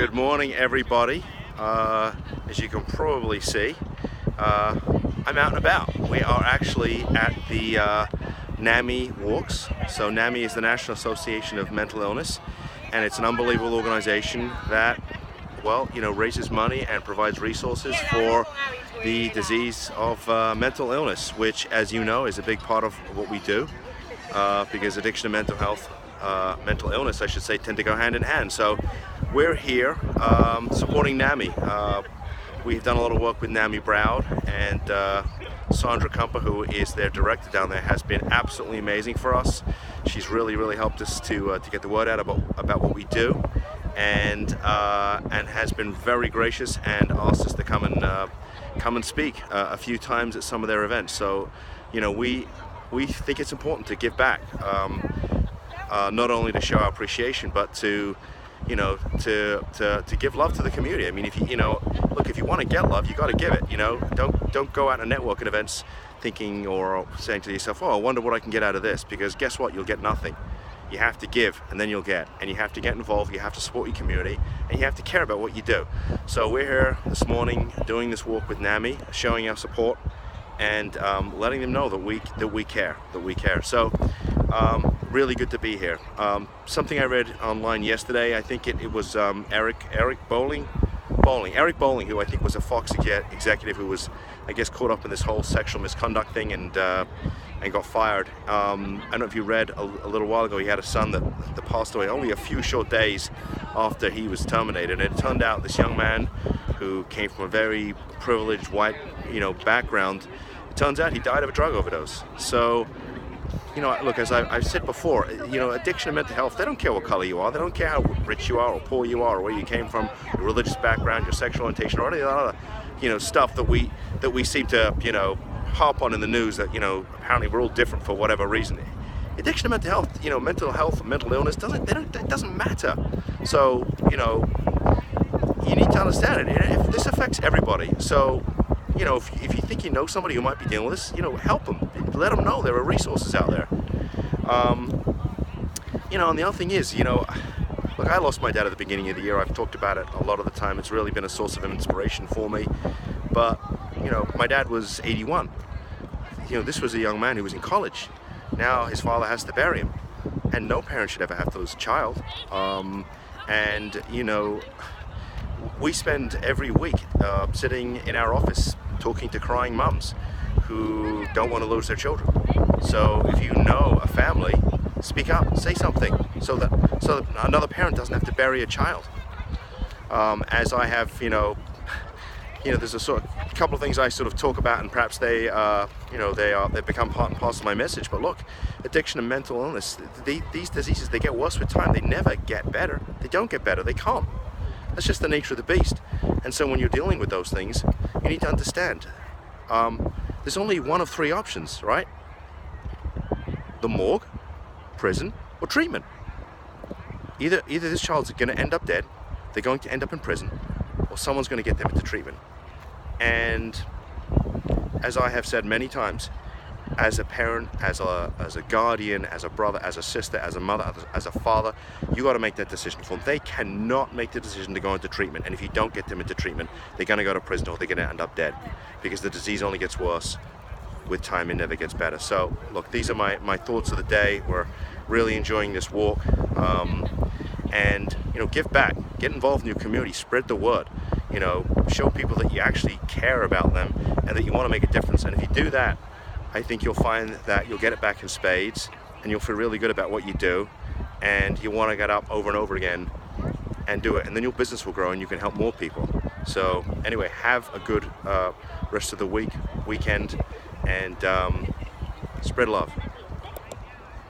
Good morning, everybody. As you can probably see, I'm out and about. We are actually at the NAMI Walks. So NAMI is the National Association of Mental Illness, and it's an unbelievable organization that, well, raises money and provides resources for the disease of mental illness, which, as you know, is a big part of what we do, because addiction and mental health, mental illness, I should say, tend to go hand in hand. So we're here supporting NAMI. We've done a lot of work with NAMI Broward, and Sandra Cumper, who is their director down there, has been absolutely amazing for us. She's really helped us to get the word out about what we do, and has been very gracious and asked us to come and speak a few times at some of their events. So, we think it's important to give back, not only to show our appreciation, but to give love to the community. I mean, if you want to get love, you got to give it. Don't go out and network at events thinking or saying to yourself, "Oh, I wonder what I can get out of this," because guess what? You'll get nothing. You have to give, and then you'll get, and you have to get involved. You have to support your community, and you have to care about what you do. So we're here this morning doing this walk with NAMI, showing our support, and letting them know that we care. So really good to be here. Something I read online yesterday, I think it was Eric Bowling, who I think was a Fox executive who was, I guess, caught up in this whole sexual misconduct thing and got fired. I don't know if you read a little while ago, he had a son that passed away only a few short days after he was terminated. And it turned out this young man who came from a very privileged white background, it turns out he died of a drug overdose. So look, as I've said before, addiction and mental health, they don't care what color you are, they don't care how rich you are or poor you are, or where you came from, your religious background, your sexual orientation, or any other, stuff that we seem to, harp on in the news that, apparently we're all different for whatever reason. Addiction and mental health, mental illness, it doesn't matter. So, you need to understand it. This affects everybody. So, if you think you know somebody who might be dealing with this, help them. Let them know there are resources out there. And the other thing is, look, I lost my dad at the beginning of the year. I've talked about it a lot of the time. It's really been a source of inspiration for me. But, my dad was 81. This was a young man who was in college. Now his father has to bury him. And no parent should ever have to lose a child. We spend every week sitting in our office talking to crying mums who don't want to lose their children. So if you know a family, speak up, say something, so that another parent doesn't have to bury a child. As I have, there's a couple of things I sort of talk about, and perhaps they've become part and parcel of my message. But look, addiction and mental illness, these diseases, they get worse with time. They never get better. They don't get better. They can't. That's just the nature of the beast. And so when you're dealing with those things, you need to understand there's only one of three options, right? The morgue, prison, or treatment. Either this child's going to end up dead, they're going to end up in prison, or someone's going to get them into treatment. And as I have said many times, as a parent, as a guardian, as a brother, as a sister, as a mother, as a father, you got to make that decision for them. They cannot make the decision to go into treatment, and if you don't get them into treatment, they're going to go to prison or they're going to end up dead, because the disease only gets worse with time. It never gets better. So look, these are my thoughts of the day. We're really enjoying this walk, and give back, get involved in your community, spread the word, show people that you actually care about them and that you want to make a difference. And if you do that, I think you'll find that you'll get it back in spades, and you'll feel really good about what you do, and you want to get up over and over again and do it, and then your business will grow and you can help more people. So anyway, have a good rest of the weekend, and spread love.